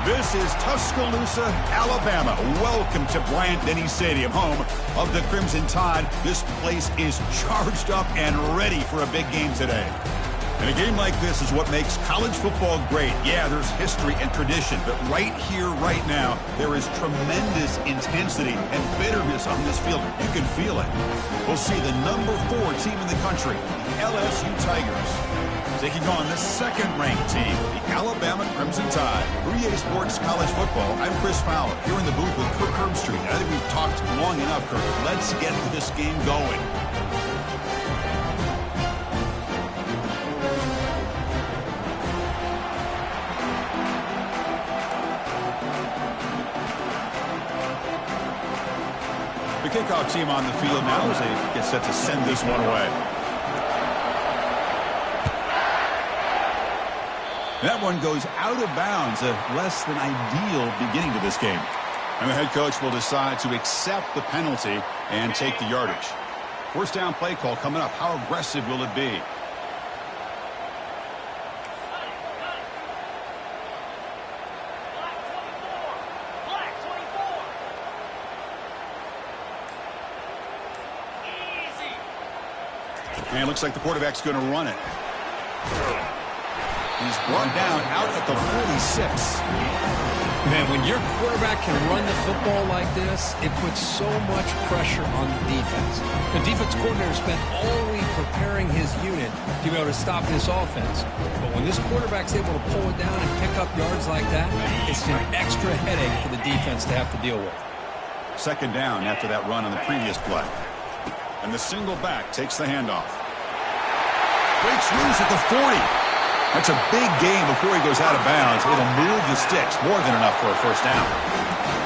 This is Tuscaloosa, Alabama. Welcome to Bryant-Denny Stadium, home of the Crimson Tide. This place is charged up and ready for a big game today. And a game like this is what makes college football great. Yeah, there's history and tradition, but right here, right now, there is tremendous intensity and bitterness on this field. You can feel it. We'll see the number 4 team in the country, the LSU Tigers, taking on the second-ranked team, the Alabama Crimson Tide. For EA Sports College Football, I'm Chris Fowler, here in the booth with Kirk Herbstreit. I think we've talked long enough, Kirk. Let's get this game going. The kickoff team on the field now as they get set to send this one away. That one goes out of bounds, a less than ideal beginning to this game. And the head coach will decide to accept the penalty and take the yardage. First down play call coming up. How aggressive will it be? And it looks like the quarterback's going to run it. He's brought down out at the 46. Man, when your quarterback can run the football like this, it puts so much pressure on the defense. The defense coordinator spent all week preparing his unit to be able to stop this offense. But when this quarterback's able to pull it down and pick up yards like that, it's an extra headache for the defense to have to deal with. Second down after that run on the previous play. And the single back takes the handoff. Breaks loose at the 40. That's a big gain before he goes out of bounds. It'll move the sticks. More than enough for a first down.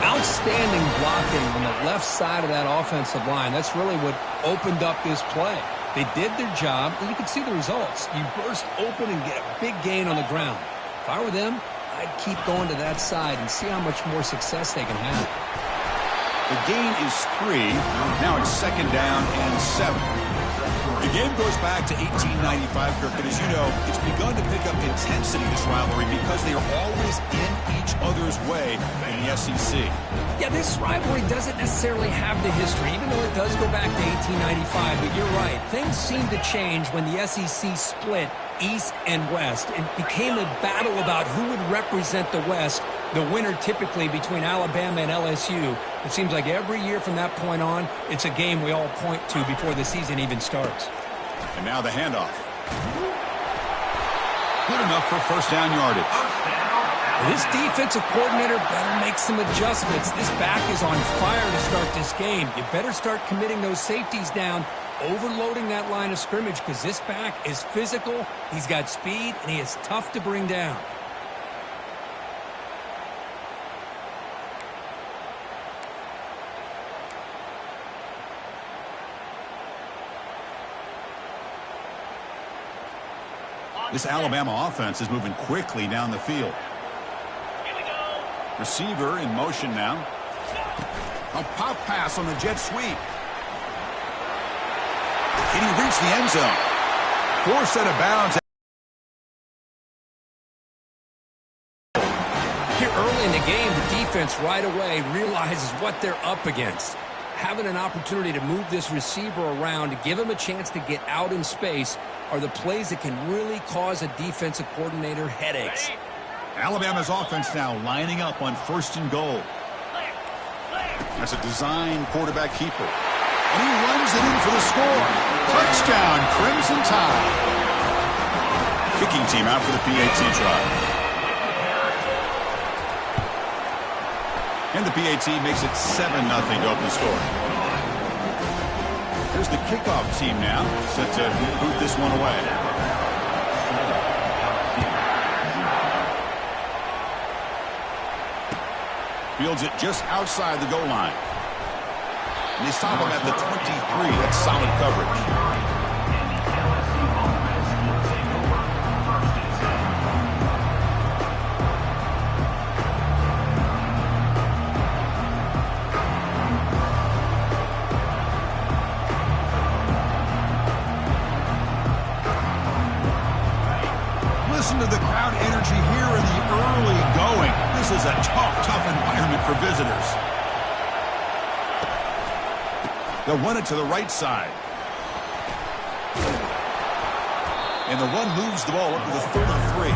Outstanding blocking on the left side of that offensive line. That's really what opened up this play. They did their job, and you can see the results. You burst open and get a big gain on the ground. If I were them, I'd keep going to that side and see how much more success they can have. The gain is 3. Now it's second down and 7. The game goes back to 1895, Kirk, and as you know, it's begun to pick up intensity, this rivalry, because they are always in each other's way in the SEC. Yeah, this rivalry doesn't necessarily have the history, even though it does go back to 1895, but you're right. Things seemed to change when the SEC split East and West. It became a battle about who would represent the West, the winner typically between Alabama and LSU. It seems like every year from that point on, it's a game we all point to before the season even starts. And now the handoff. Good enough for first down yardage. This defensive coordinator better make some adjustments. This back is on fire to start this game. You better start committing those safeties down, overloading that line of scrimmage, because this back is physical, he's got speed, and he is tough to bring down. This Alabama offense is moving quickly down the field. Receiver in motion now. A pop pass on the jet sweep. Can he reach the end zone? Forced out of bounds. Here early in the game, the defense right away realizes what they're up against. Having an opportunity to move this receiver around, to give him a chance to get out in space, are the plays that can really cause a defensive coordinator headaches. Alabama's offense now lining up on first and goal. That's a design quarterback keeper. And he runs it in for the score. Touchdown, Crimson Tide. Kicking team out for the PAT try. And the PAT makes it 7-0 to open the score. Here's the kickoff team now, set to boot this one away. Fields it just outside the goal line. And they stop him at the 23. That's solid coverage. Listen to the crowd energy here in the early going. This is a tough environment for visitors. They'll run it to the right side. And the one moves the ball up to the 33.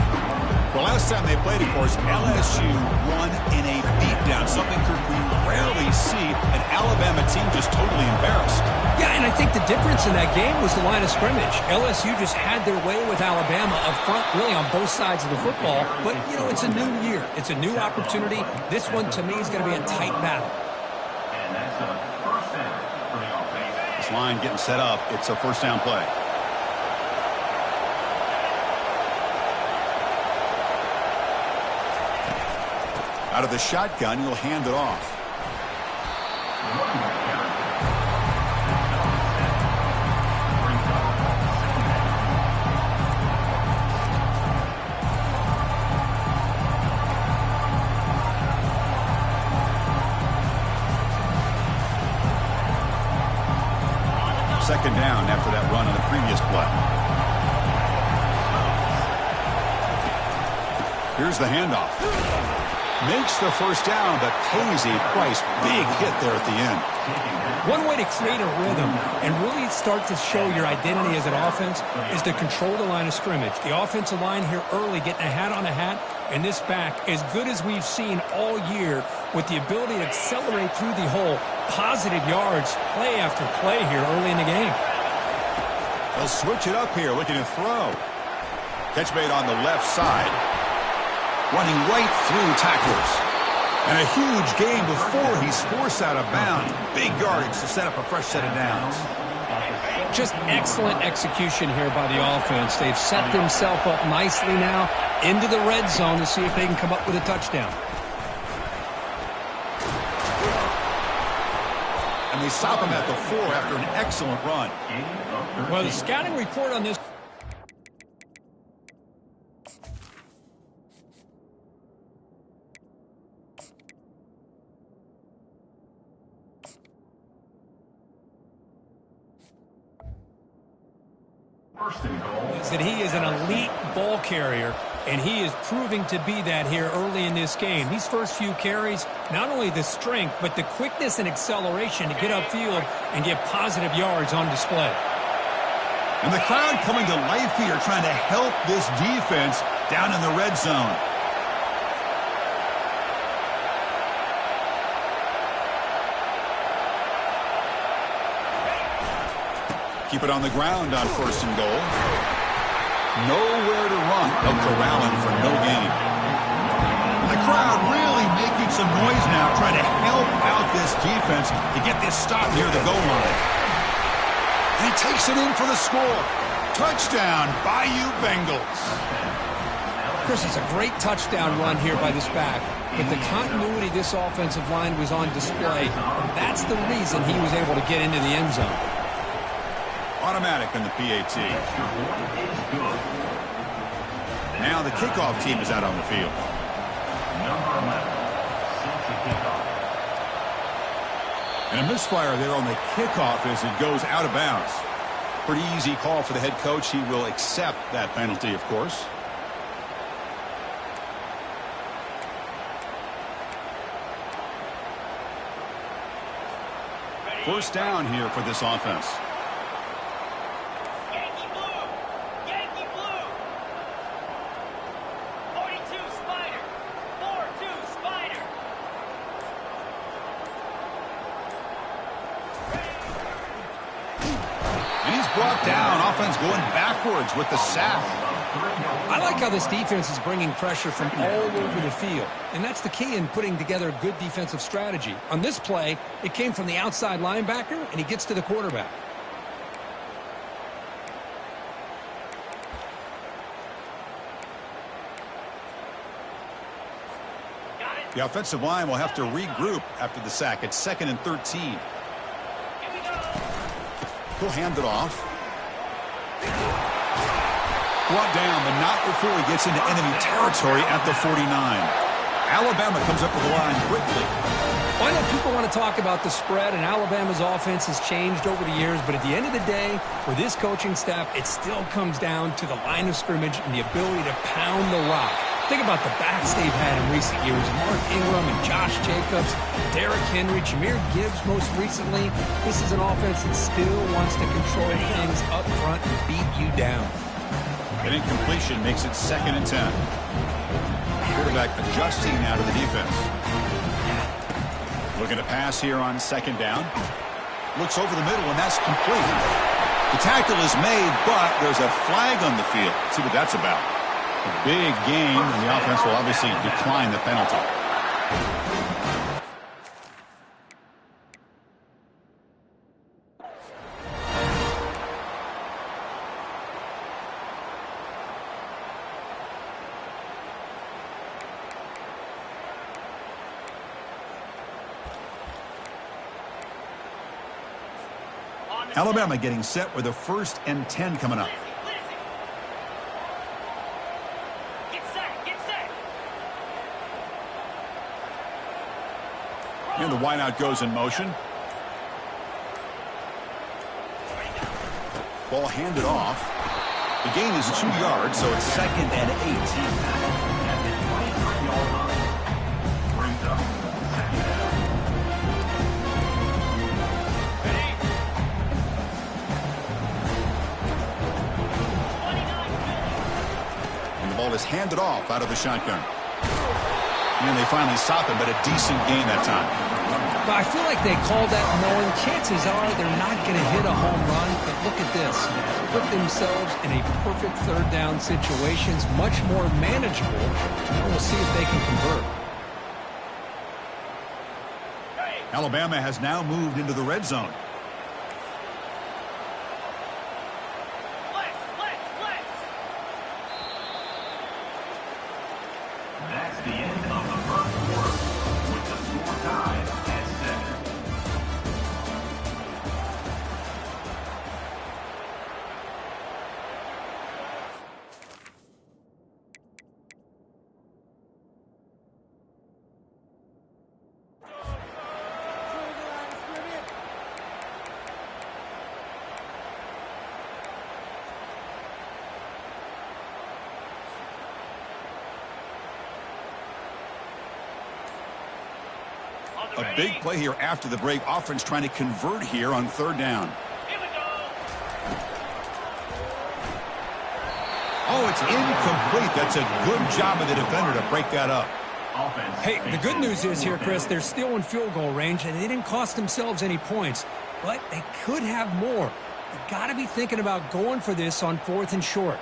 The last time they played, of course, LSU won in a beatdown, something we rarely see an Alabama team just totally embarrassed. Yeah, and I think the difference in that game was the line of scrimmage. LSU just had their way with Alabama up front, really on both sides of the football. But, you know, it's a new year. It's a new opportunity. This one, to me, is going to be a tight battle. And that's a first down for the offense. This line getting set up. It's a first down play. Out of the shotgun, he'll hand it off. Second down after that run on the previous play. Here's the handoff. Makes the first down, but pays a price. Big hit there at the end. One way to create a rhythm and really start to show your identity as an offense is to control the line of scrimmage. The offensive line here early getting a hat on a hat, and this back as good as we've seen all year with the ability to accelerate through the hole. Positive yards, play after play here early in the game. They'll switch it up here, looking to throw. Catch made on the left side. Running right through tacklers. And a huge gain before he's forced out of bounds. Big yardage to set up a fresh set of downs. Just excellent execution here by the offense. They've set themselves up nicely now into the red zone to see if they can come up with a touchdown. And they stop him at the 4 after an excellent run. Well, the scouting report on this... is that he is an elite ball carrier, and he is proving to be that here early in this game. These first few carries, not only the strength, but the quickness and acceleration to get upfield and get positive yards on display. And the crowd coming to life here, trying to help this defense down in the red zone. Keep it on the ground on first and goal. Nowhere to run. They'll corral him for no gain. The crowd really making some noise now, trying to help out this defense to get this stop near the goal line. And he takes it in for the score. Touchdown, Bayou Bengals. Chris, it's a great touchdown run here by this back, but the continuity of this offensive line was on display, and that's the reason he was able to get into the end zone. Automatic in the PAT. Now the kickoff team is out on the field. Number 11 sets the kickoff. And a misfire there on the kickoff as it goes out of bounds. Pretty easy call for the head coach. He will accept that penalty, of course. First down here for this offense. Brought down, offense going backwards with the sack. I like how this defense is bringing pressure from all over the field, and that's the key in putting together a good defensive strategy. On this play, it came from the outside linebacker, and he gets to the quarterback. The offensive line will have to regroup after the sack. It's 2nd and 13. He'll hand it off. Brought down, but not before he gets into enemy territory at the 49. Alabama comes up with the line quickly. Well, I know people want to talk about the spread, and Alabama's offense has changed over the years, but at the end of the day, for this coaching staff, it still comes down to the line of scrimmage and the ability to pound the rock. Think about the backs they've had in recent years. Mark Ingram and Josh Jacobs, Derrick Henry, Jahmyr Gibbs most recently. This is an offense that still wants to control things up front and beat you down. An incompletion makes it 2nd and 10. Quarterback adjusting now to the defense. Looking to pass here on 2nd down. Looks over the middle, and that's complete. The tackle is made, but there's a flag on the field. Let's see what that's about. A big gain, and the offense will obviously decline the penalty. Alabama getting set with a 1st and 10 coming up. And the wideout goes in motion. Ball handed off. The gain is 2 yards, so it's 2nd and 8. Is handed off out of the shotgun. And they finally stop him, but a decent gain that time. But I feel like they called that knowing chances are they're not going to hit a home run. But look at this. Put themselves in a perfect 3rd down situations, much more manageable. And we'll see if they can convert. Alabama has now moved into the red zone. That's the end of the first quarter, with the score tied at 7. A big play here after the break. Offense trying to convert here on 3rd down. Oh, it's incomplete. That's a good job of the defender to break that up. Hey, the good news is here, Chris, they're still in field goal range, and they didn't cost themselves any points. But they could have more. You got to be thinking about going for this on 4th and short.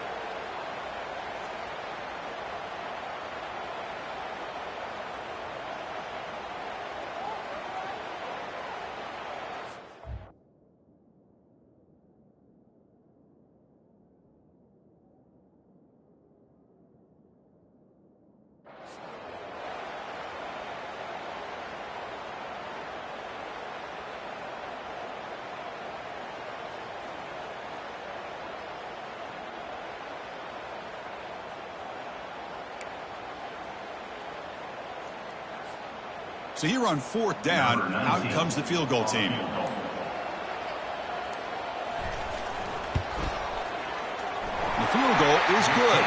So here on 4th down, out comes the field goal team. The field goal is good.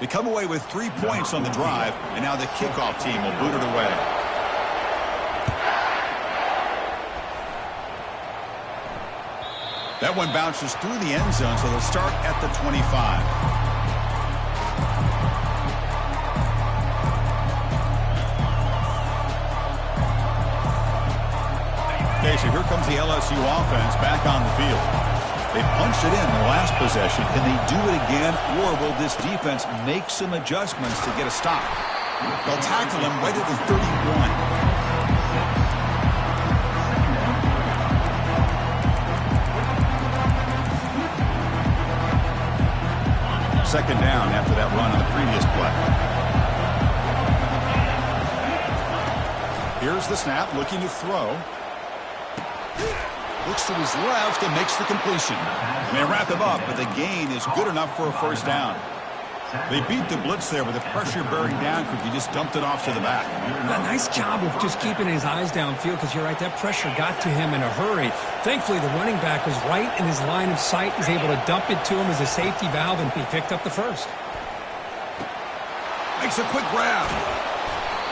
They come away with 3 points on the drive, and now the kickoff team will boot it away. That one bounces through the end zone, so they'll start at the 25. Okay, so here comes the LSU offense back on the field. They punched it in the last possession. Can they do it again, or will this defense make some adjustments to get a stop? They'll tackle him right at the 31. second down after that run on the previous play. Here's the snap, looking to throw. Looks to his left and makes the completion. And they wrap him up, but the gain is good enough for a first down. They beat the blitz there, but the pressure bearing down quick. He just dumped it off to the back. A nice job of just keeping his eyes downfield, because you're right, that pressure got to him in a hurry. Thankfully, the running back was right in his line of sight. He's able to dump it to him as a safety valve, and he picked up the first. Makes a quick grab.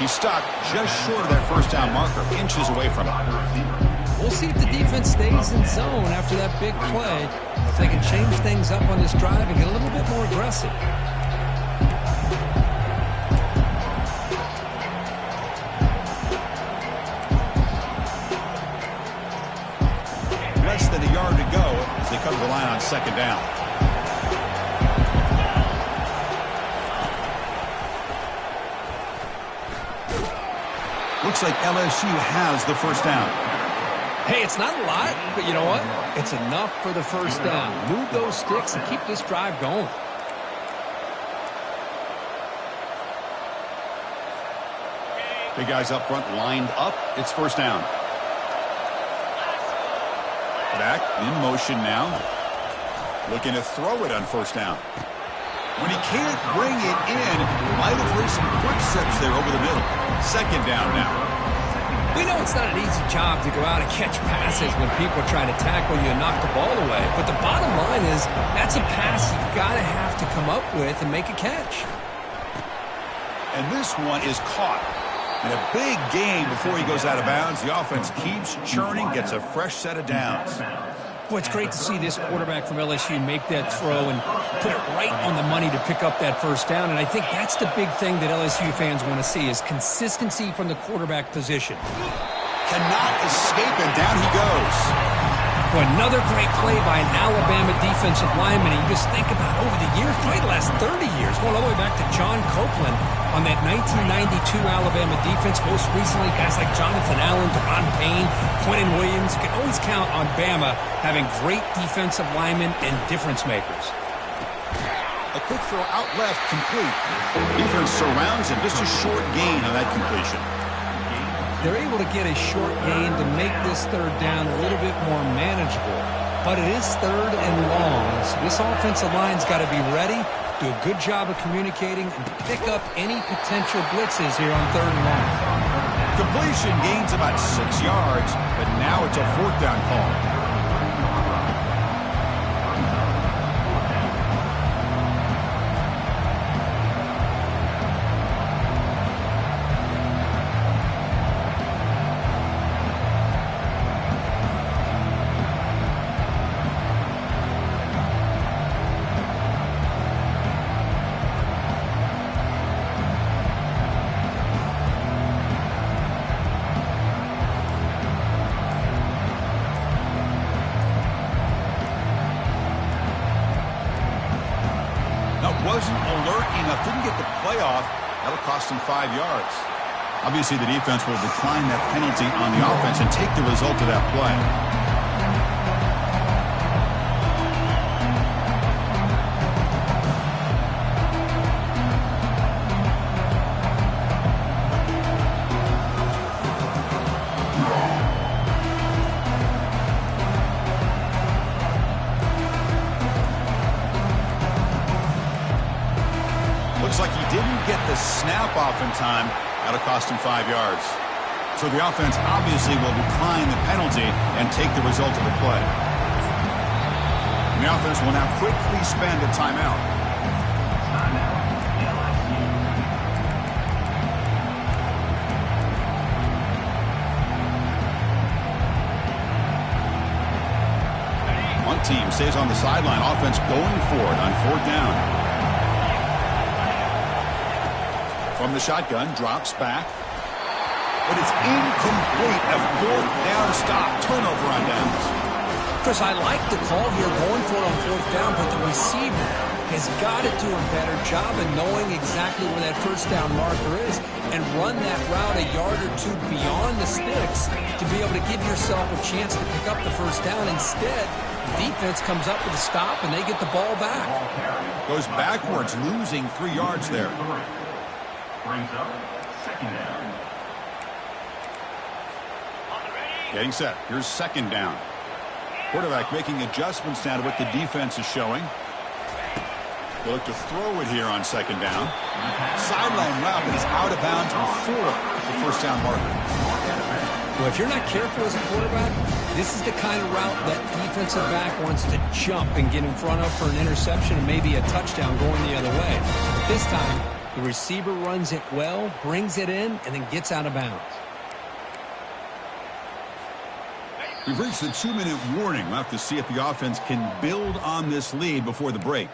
He stopped just short of that first down marker, inches away from it. We'll see if the defense stays in zone after that big play. If they can change things up on this drive and get a little bit more aggressive. Less than a yard to go as they come to the line on second down. Looks like LSU has the first down. Hey, it's not a lot, but you know what? It's enough for the first down. Move those sticks and keep this drive going. Big guys up front lined up. It's first down. Back in motion now. Looking to throw it on first down. When he can't bring it in, might have hurt some footsteps there over the middle. Second down now. We know it's not an easy job to go out and catch passes when people are trying to tackle you and knock the ball away. But the bottom line is that's a pass you've got to have to come up with and make a catch. And this one is caught. And a big gain before he goes out of bounds. The offense keeps churning, gets a fresh set of downs. Boy, it's great to see this quarterback from LSU make that throw and put it right on the money to pick up that first down. And I think that's the big thing that LSU fans want to see is consistency from the quarterback position. Cannot escape, and down he goes. Boy, another great play by an Alabama defensive lineman. And you just think about over the years, probably the last 30 years, going all the way back to John Copeland on that 1992 Alabama defense. Most recently, guys like Jonathan Allen, Deron Payne, Quentin Williams. You can always count on Bama having great defensive linemen and difference makers. A quick throw out left, complete. Defense surrounds him, just a short gain on that completion. They're able to get a short gain to make this third down a little bit more manageable. But it is third and long, so this offensive line's got to be ready, do a good job of communicating, and pick up any potential blitzes here on third and long. Completion gains about 6 yards, but now it's a fourth down call. Wasn't alert enough, didn't get the playoff. That'll cost him 5 yards. Obviously, the defense will decline that penalty on the offense and take the result of that play. Looks like he didn't get the snap off in time. That'll cost him 5 yards. So the offense obviously will decline the penalty and take the result of the play. And the offense will now quickly spend a timeout. One team stays on the sideline. Offense going for it on fourth down. From the shotgun, drops back. But it's incomplete. A fourth down stop. Turnover on downs. Chris, I like the call here going for it on fourth down, but the receiver has got to do a better job of knowing exactly where that first down marker is and run that route a yard or two beyond the sticks to be able to give yourself a chance to pick up the first down. Instead, Defense comes up with a stop, and they get the ball back. Goes backwards, losing 3 yards there. Brings up second down. Getting set. Here's second down. Quarterback making adjustments now to what the defense is showing. They'll look to throw it here on second down. Sideline route, but he's out of bounds before the first down marker. Well, if you're not careful as a quarterback, this is the kind of route that defensive back wants to jump and get in front of for an interception and maybe a touchdown going the other way. But this time, the receiver runs it well, brings it in, and then gets out of bounds. We've reached the 2-minute warning. We'll have to see if the offense can build on this lead before the break.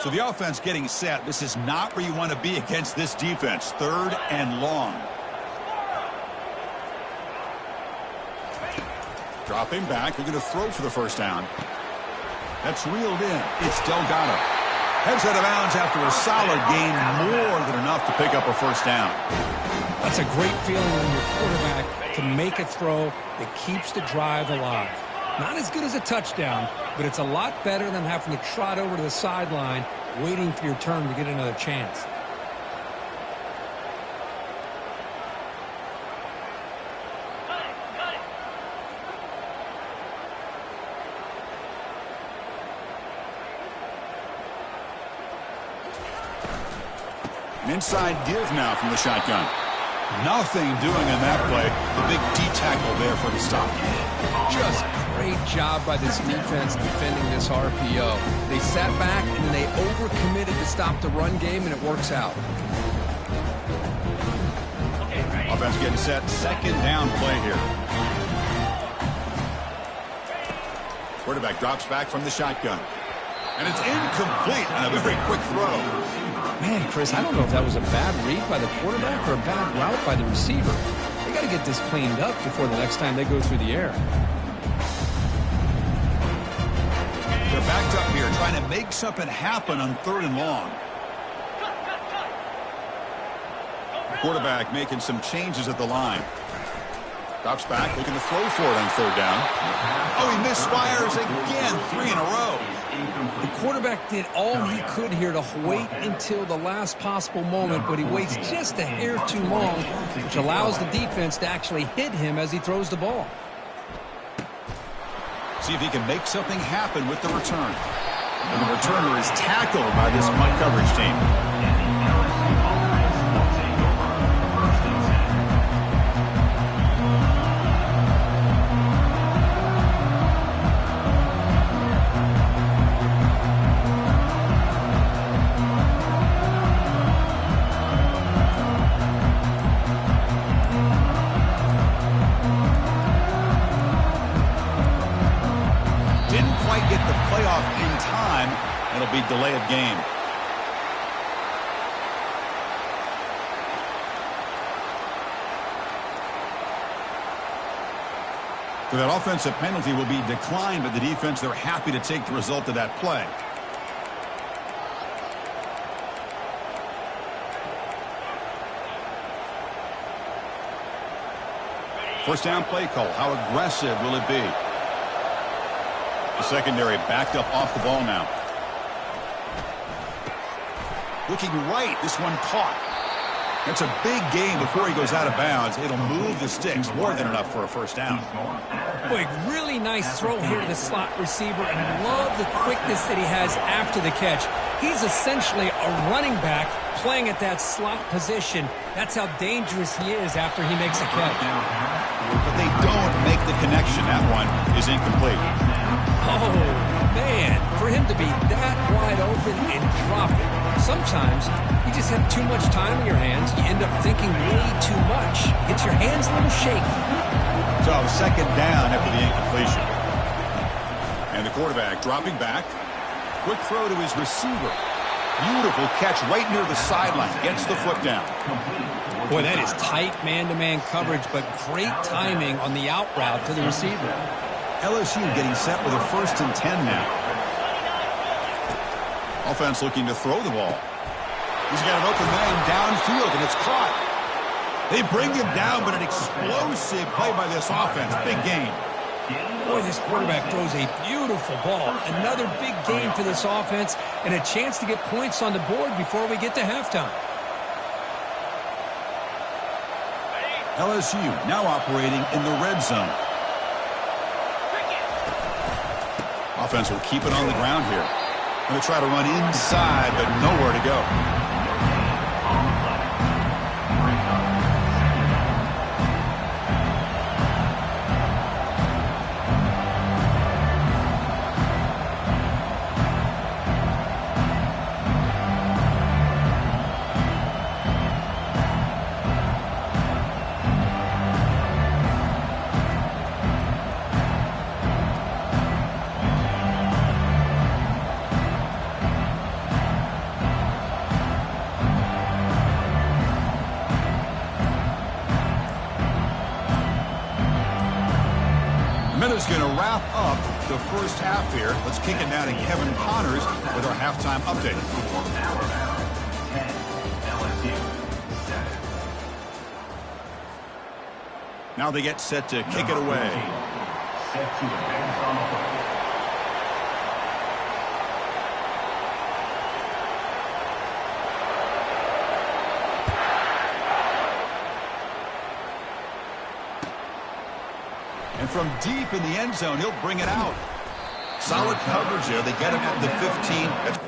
So the offense getting set. This is not where you want to be against this defense. 3rd and long. Dropping back. They're going to throw for the first down. That's reeled in. It's Delgado. Heads out of bounds after a solid gain, more than enough to pick up a first down. That's a great feeling when your quarterback can make a throw that keeps the drive alive. Not as good as a touchdown, but it's a lot better than having to trot over to the sideline waiting for your turn to get another chance. An inside give now from the shotgun. Nothing doing in that play. The big D-tackle there for the stop. Just great job by this defense defending this RPO. They sat back and then they overcommitted to stop the run game, and it works out. Offense getting set. Second down play here. Quarterback drops back from the shotgun. And it's incomplete on a very quick throw. Man, Chris, I don't know if that was a bad read by the quarterback or a bad route by the receiver. They got to get this cleaned up before the next time they go through the air. They're backed up here trying to make something happen on 3rd and long. The quarterback making some changes at the line. Drops back, looking to throw for it on 3rd down. Oh, he misfires again, 3 in a row. The quarterback did all he could here to wait until the last possible moment, but he waits just a hair too long, which allows the defense to actually hit him as he throws the ball. See if he can make something happen with the return. And the returner is tackled by this Mike coverage team. It'll be delay of game. So that offensive penalty will be declined by the defense. They're happy to take the result of that play. First down play call. How aggressive will it be? The secondary backed up off the ball now. Looking right, this one caught. That's a big gain before he goes out of bounds. It'll move the sticks, more than enough for a first down. Boy, really nice throw here to the slot receiver, and I love the quickness that he has after the catch. He's essentially a running back playing at that slot position. That's how dangerous he is after he makes a catch. But they don't make the connection. That one is incomplete. Oh, man, for him to be that wide open and drop it. Sometimes you just have too much time in your hands. You end up thinking way too much. Gets your hands a little shaky. So second down after the incompletion. And the quarterback dropping back. Quick throw to his receiver. Beautiful catch right near the sideline. Gets the foot down. Boy, that is tight man-to-man coverage, but great timing on the out route to the receiver. LSU getting set with a 1st and 10 now. Offense looking to throw the ball. He's got an open man downfield, and it's caught. They bring him down, but an explosive play by this offense. Big game. Boy, this quarterback throws a beautiful ball. Another big game for this offense and a chance to get points on the board before we get to halftime. LSU now operating in the red zone. Offense will keep it on the ground here. Going to try to run inside, but nowhere to go. Is going to wrap up the first half here. Let's kick it now to Kevin Connors with our halftime update. Now they get set to kick it away. Set to advance on the play. And from deep in the end zone, he'll bring it out. Solid coverage there. They get him at the 15.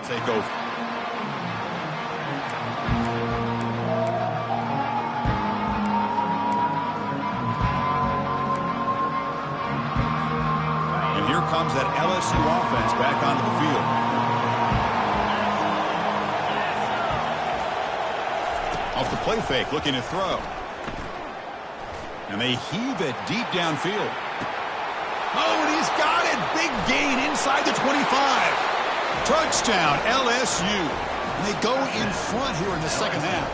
Take over. And here comes that LSU offense back onto the field. Off the play fake, looking to throw. And they heave it deep downfield. Oh, and he's got it. Big gain inside the 25. Touchdown, LSU. And they go in front here in the second half.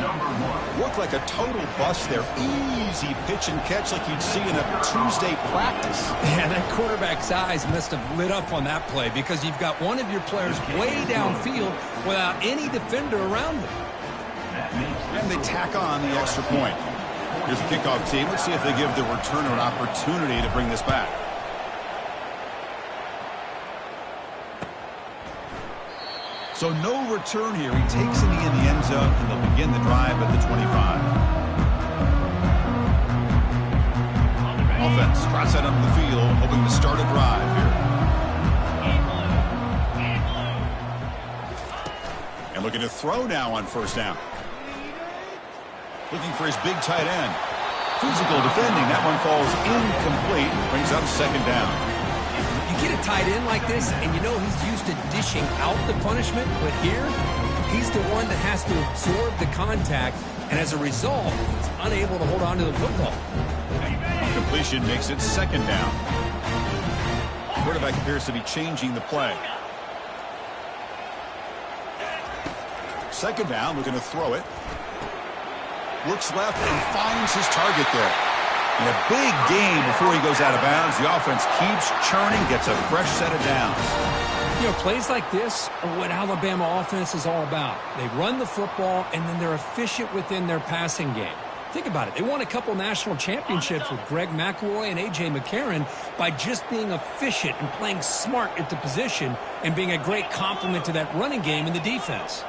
Number 1. Looked like a total bust there. Easy pitch and catch like you'd see in a Tuesday practice. Yeah, that quarterback's eyes must have lit up on that play because you've got one of your players way downfield without any defender around him. And they tack on the extra point. Here's the kickoff team. Let's see if they give the returner an opportunity to bring this back. So no return here. He takes it in the end zone, and they'll begin the drive at the 25. Offense trots out onto the field, hoping to start a drive here. And looking to throw now on first down. Looking for his big tight end. Physical defending. That one falls incomplete. Brings up second down. You get a tight end like this, and you know he's used to dishing out the punishment, but here, he's the one that has to absorb the contact, and as a result, he's unable to hold on to the football. Completion makes it second down. The quarterback appears to be changing the play. Second down, looking to throw it. looks left and finds his target there. In a big game before he goes out of bounds, the offense keeps churning, gets a fresh set of downs. You know, plays like this are what Alabama offense is all about. They run the football, and then they're efficient within their passing game. Think about it. They won a couple national championships with Greg McElroy and A.J. McCarron by just being efficient and playing smart at the position and being a great complement to that running game in the defense.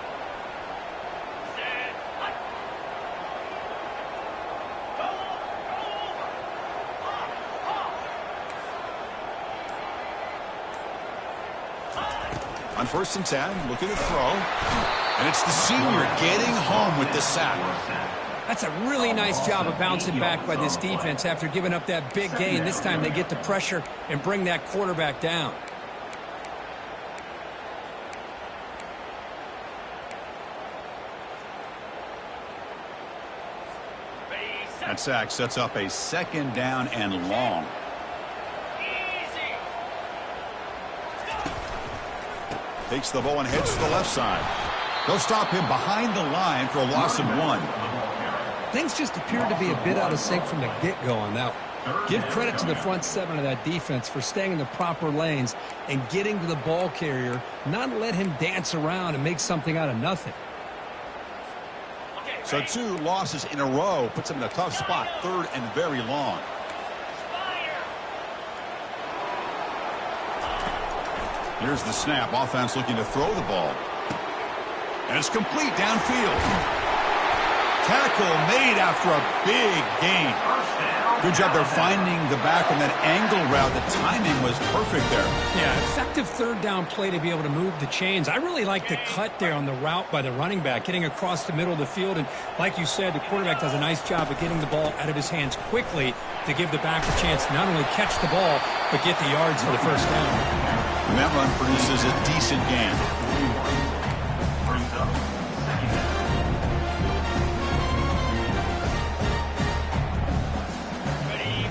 On 1st and 10, looking to throw. And it's the senior getting home with the sack. That's a really nice job of bouncing back by this defense after giving up that big gain. This time they get the pressure and bring that quarterback down. That sack sets up a 2nd down and long. Takes the ball and heads to the left side. They'll stop him behind the line for a loss of 1. Things just appeared to be a bit out of sync from the get-go on that one. Give credit to the front 7 of that defense for staying in the proper lanes and getting to the ball carrier, not let him dance around and make something out of nothing. So 2 losses in a row puts him in a tough spot, 3rd and very long. Here's the snap. Offense looking to throw the ball. And it's complete downfield. Tackle made after a big gain. Good job there finding the back on that angle route. The timing was perfect there. Yeah, effective 3rd down play to be able to move the chains. I really like the cut there on the route by the running back, getting across the middle of the field. And like you said, the quarterback does a nice job of getting the ball out of his hands quickly to give the back a chance to not only catch the ball, but get the yards for the 1st down. And that run produces a decent gain.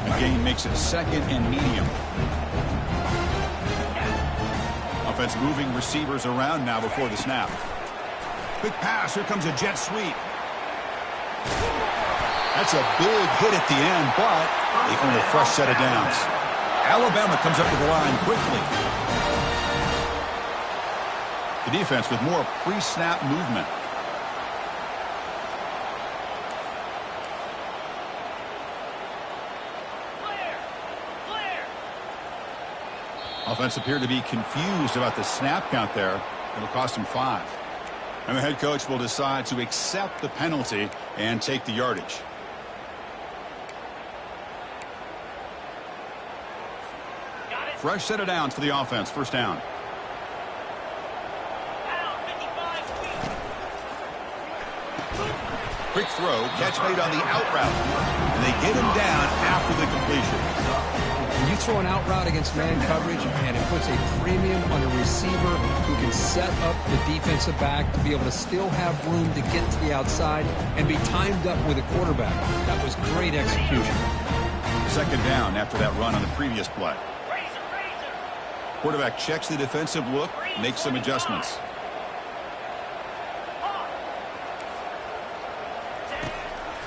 The gain makes it 2nd and medium. Offense moving receivers around now before the snap. Quick pass. Here comes a jet sweep. That's a big hit at the end, but they earn a fresh set of downs. Alabama comes up to the line quickly. The defense with more pre-snap movement. Offense appeared to be confused about the snap count there. It'll cost him 5. And the head coach will decide to accept the penalty and take the yardage. Fresh set of downs for the offense. 1st down. Quick throw. Catch made on the out route. And they get him down after the completion. When you throw an out route against man coverage, and it puts a premium on a receiver who can set up the defensive back to be able to still have room to get to the outside and be timed up with a quarterback. That was great execution. 2nd down after that run on the previous play. Quarterback checks the defensive look, makes some adjustments.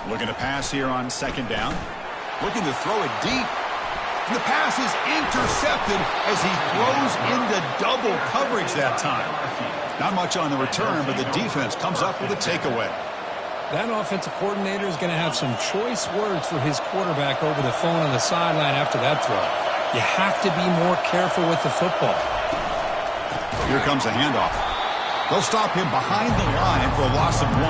Looking to pass here on 2nd down. Looking to throw it deep. And the pass is intercepted as he throws into double coverage that time. Not much on the return, but the defense comes up with a takeaway. That offensive coordinator is going to have some choice words for his quarterback over the phone on the sideline after that throw. You have to be more careful with the football. Here comes a handoff. They'll stop him behind the line for a loss of 1.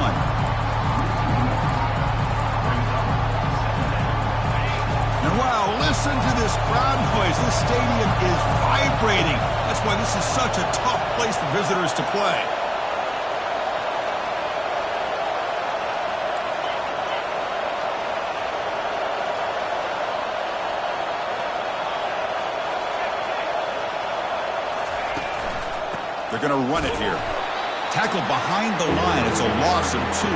And wow, listen to this crowd noise. This stadium is vibrating. That's why this is such a tough place for visitors to play. They're going to run it here. Tackled behind the line. It's a loss of 2.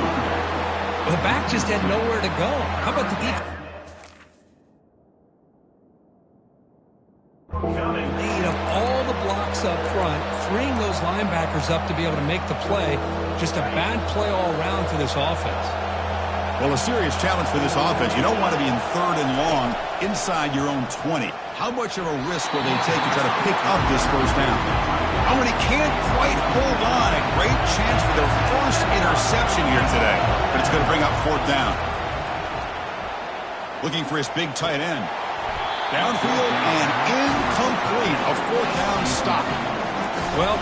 Well, the back just had nowhere to go. How about the defense? Lead of all the blocks up front, freeing those linebackers up to be able to make the play. Just a bad play all around for this offense. Well, a serious challenge for this offense. You don't want to be in 3rd and long inside your own 20. How much of a risk will they take to try to pick up this first down? Oh, and he can't quite hold on. A great chance for their first interception here today. But it's going to bring up 4th down. Looking for his big tight end. Downfield and incomplete. A 4th down stop. Well,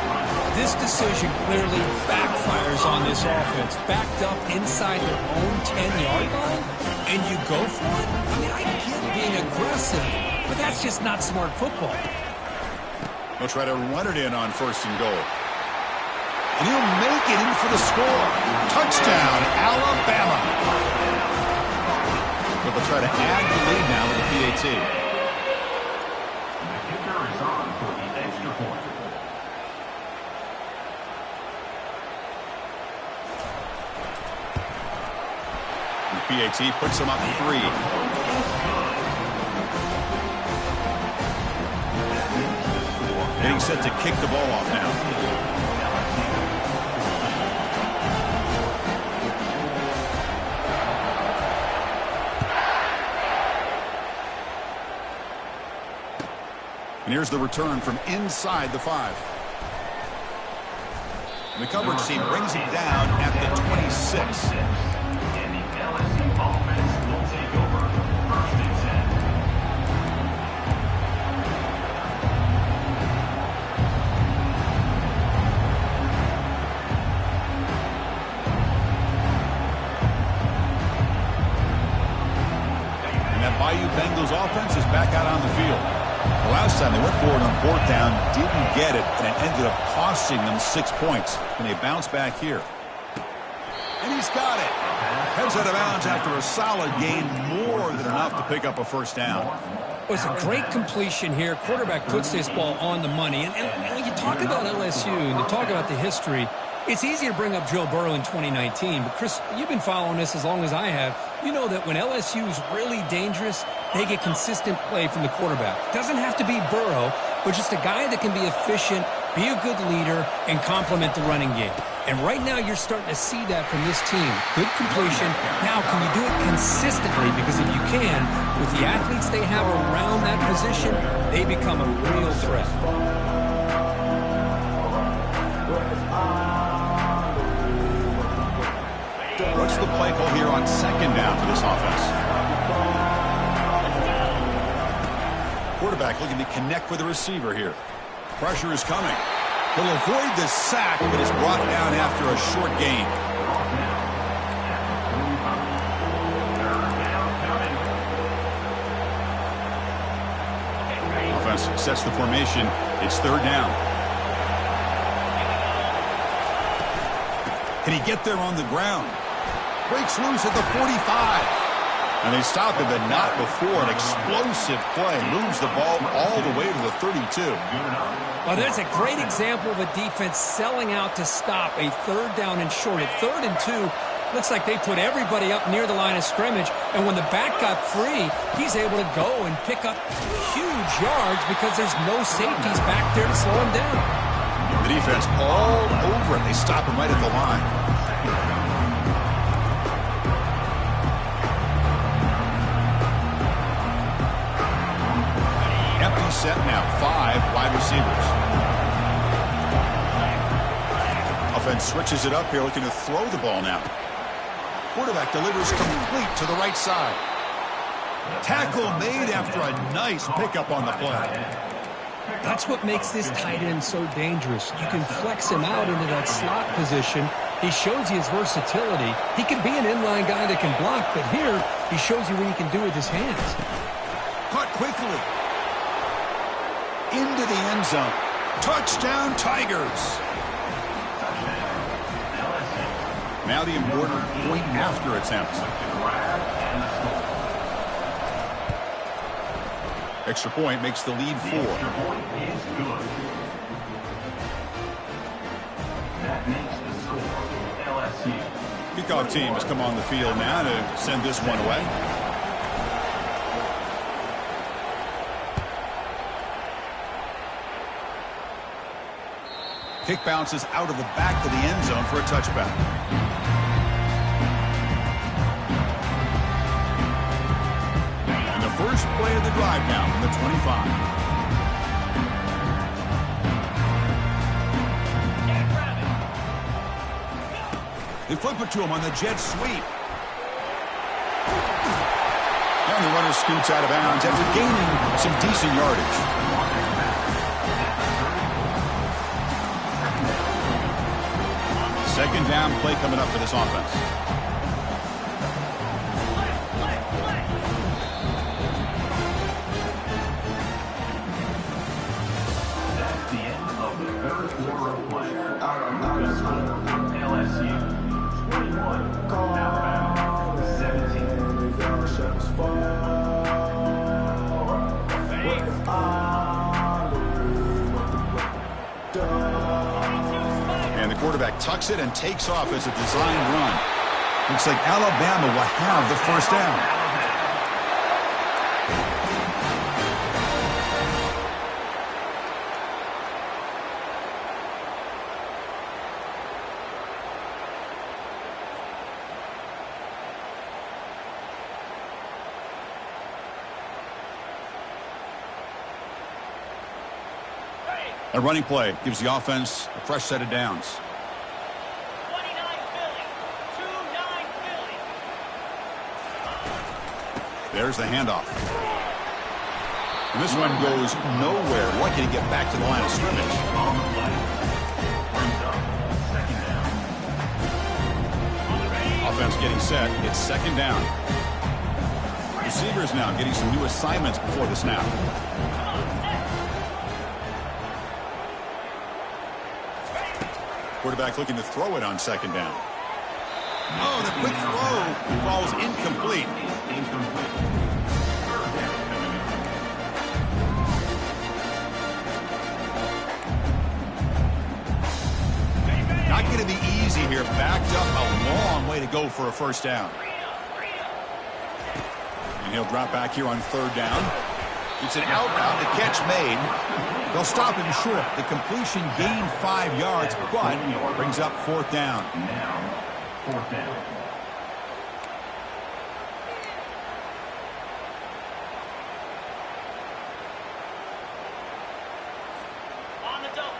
this decision clearly backfires on this offense. Backed up inside their own 10-yard line, and you go for it? I mean, I get being aggressive, but that's just not smart football. He'll try to run it in on 1st and goal. And he'll make it in for the score. Touchdown, Alabama. But they'll try to add the lead now with the PAT. The kicker is on for the extra point. PAT puts him up 3. Getting set to kick the ball off now. And here's the return from inside the 5. And the coverage team brings him down at the 26. Bengals offense is back out on the field. The last time they went forward on 4th down, didn't get it, and it ended up costing them 6 points. And they bounce back here. And he's got it. Heads out of bounds after a solid gain, more than enough to pick up a 1st down. It was a great completion here. Quarterback puts this ball on the money. And when you talk about LSU and you talk about the history, it's easy to bring up Joe Burrow in 2019. But, Chris, you've been following this as long as I have. You know that when LSU is really dangerous, they get consistent play from the quarterback. Doesn't have to be Burrow, but just a guy that can be efficient, be a good leader, and complement the running game. And right now you're starting to see that from this team. Good completion. Now, can you do it consistently? Because if you can, with the athletes they have around that position, they become a real threat. What's the play call here on 2nd down for this offense? Quarterback looking to connect with the receiver here. Pressure is coming. He'll avoid the sack, but is brought down after a short gain. Offense sets the formation. It's 3rd down. Can he get there on the ground? Breaks loose at the 45. And they stop him, but not before. An explosive play. Moves the ball all the way to the 32. Well, there's a great example of a defense selling out to stop a 3rd down and short. At 3rd and 2, looks like they put everybody up near the line of scrimmage. And when the back got free, he's able to go and pick up huge yards because there's no safeties back there to slow him down. The defense all over it. They stop him right at the line. Empty set now. 5 wide receivers. Offense switches it up here, looking to throw the ball now. Quarterback delivers complete to the right side. Tackle made after a nice pickup on the play. That's what makes this tight end so dangerous. You can flex him out into that slot position. He shows you his versatility. He can be an inline guy that can block, but here he shows you what he can do with his hands. Caught quickly. Into the end zone. Touchdown, Tigers. Now the important point after attempt. Extra point makes the lead 4. Kickoff team has come on the field now to send this one away. Kick bounces out of the back of the end zone for a touchback. first play of the drive now from the 25. They flip it to him on the jet sweep. And the runner scoots out of bounds after gaining some decent yardage. Second down play coming up for this offense. That's the end of the third quarter of play. LSU 21, Alabama 17. And the quarterback tucks it and takes off as a design run. Looks like Alabama will have the first down. A running play gives the offense a fresh set of downs. 29 Philly. 2-9 Philly. There's the handoff. And this one goes nowhere. Lucky to get back to the line of scrimmage. On the play. Brings up second down. Offense getting set. It's second down. Receivers now getting some new assignments before the snap. Quarterback looking to throw it on second down. Oh, the quick throw falls incomplete. Not going to be easy here. Backed up a long way to go for a first down. And he'll drop back here on third down. It's an out route. The catch made. They'll stop him short. The completion gained 5 yards, but brings up fourth down. Now, fourth down.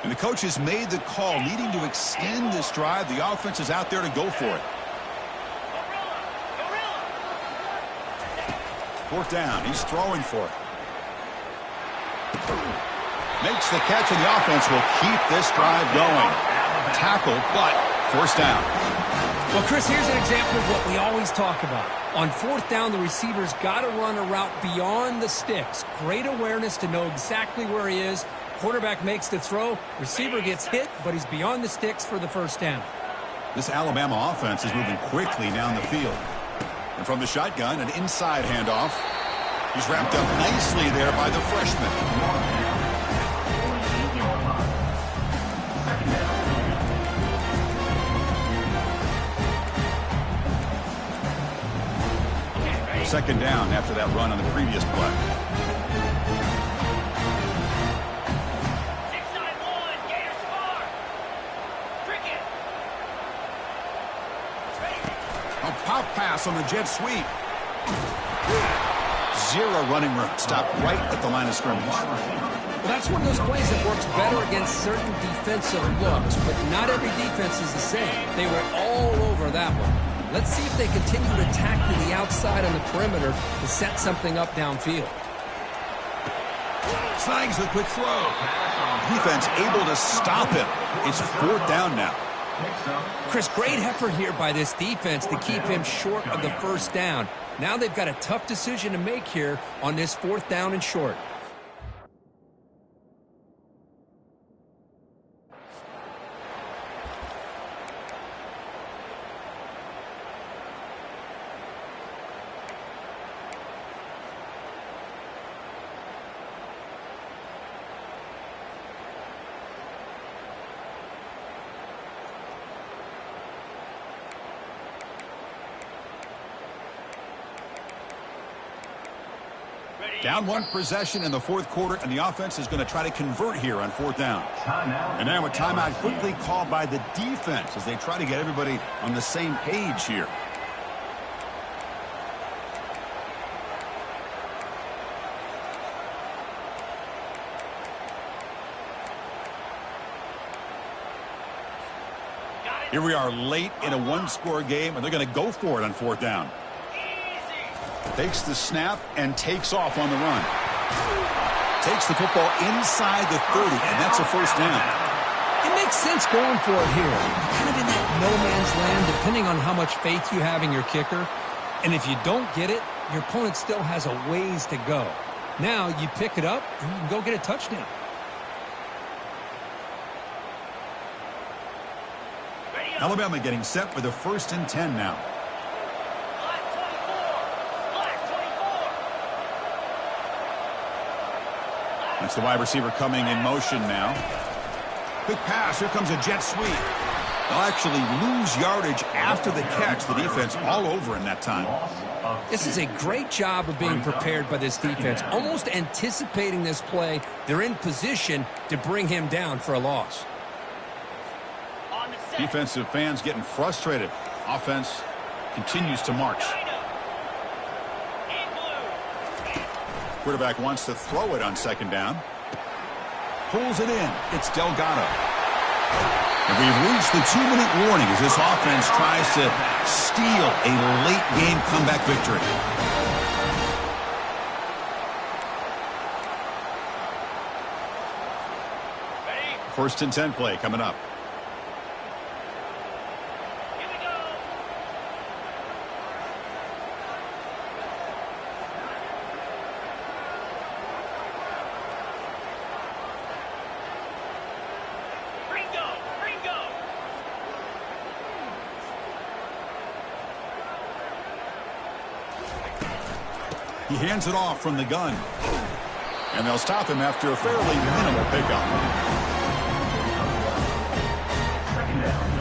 And the coach has made the call, needing to extend this drive. The offense is out there to go for it. Fourth down. He's throwing for it. Makes the catch, and the offense will keep this drive going. Tackle, but first down. Well, Chris, here's an example of what we always talk about. On fourth down, the receiver's got to run a route beyond the sticks. Great awareness to know exactly where he is. Quarterback makes the throw. Receiver gets hit, but he's beyond the sticks for the first down. This Alabama offense is moving quickly down the field. And from the shotgun, an inside handoff. He's wrapped up nicely there by the freshman. Second down after that run on the previous play. 6-9-1, Gators score. Cricket. A pop pass on the jet sweep. Zero running room. Stopped right at the line of scrimmage. Well, that's one of those plays that works better against certain defensive looks, but not every defense is the same. They were all over that one. Let's see if they continue to attack to the outside on the perimeter to set something up downfield. Snags the quick throw. Defense able to stop him. It's fourth down now. Chris, great effort here by this defense to keep him short of the first down. Now they've got a tough decision to make here on this fourth down and short. Down one possession in the fourth quarter, and the offense is going to try to convert here on fourth down. And now a timeout quickly called by the defense as they try to get everybody on the same page here. Here we are late in a one-score game, and they're going to go for it on fourth down. Takes the snap and takes off on the run. Takes the football inside the 30, and that's a first down. It makes sense going for it here. Kind of in that no man's land, depending on how much faith you have in your kicker. And if you don't get it, your opponent still has a ways to go. Now you pick it up, and you can go get a touchdown. Alabama getting set with a 1st and 10 now. Black 24. Black 24. That's the wide receiver coming in motion now. Quick pass. Here comes a jet sweep. They'll actually lose yardage after the catch. The defense all over in that time. This is a great job of being prepared by this defense. Almost anticipating this play, they're in position to bring him down for a loss. On the set. Defensive fans getting frustrated. Offense continues to march. In blue. Quarterback wants to throw it on 2nd down. Pulls it in. It's Delgado. And we've reached the 2-minute warning as this offense tries to steal a late-game comeback victory. Ready? 1st and 10 play coming up. Here we go. Ringo. Ringo. He hands it off from the gun. And they'll stop him after a fairly minimal pickup. Second down.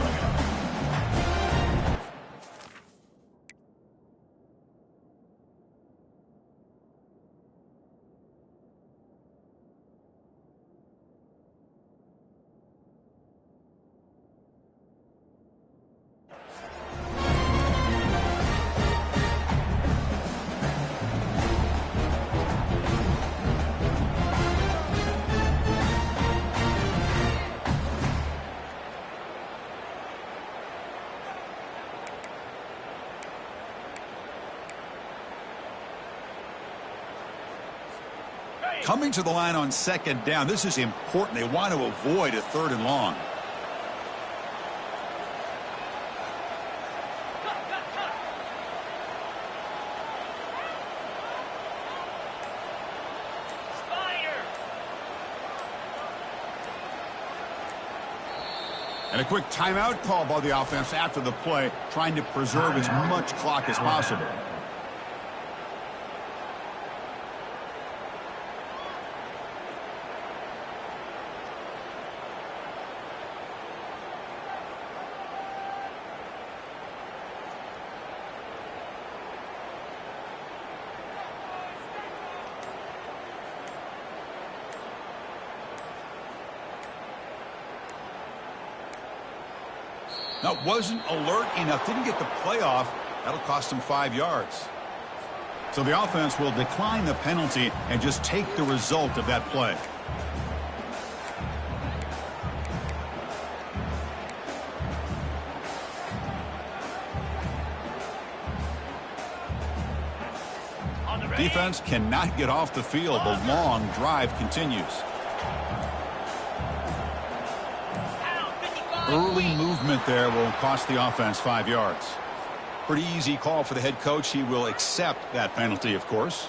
Coming to the line on 2nd down. This is important. They want to avoid a 3rd and long. Spider. And a quick timeout call by the offense after the play, trying to preserve as much clock as possible. That wasn't alert enough. Didn't get the play off. That'll cost him 5 yards. So the offense will decline the penalty and just take the result of that play. On the ready. Defense cannot get off the field. The long drive continues. Pound 55. Early movement there will cost the offense 5 yards. Pretty easy call for the head coach. He will accept that penalty, of course.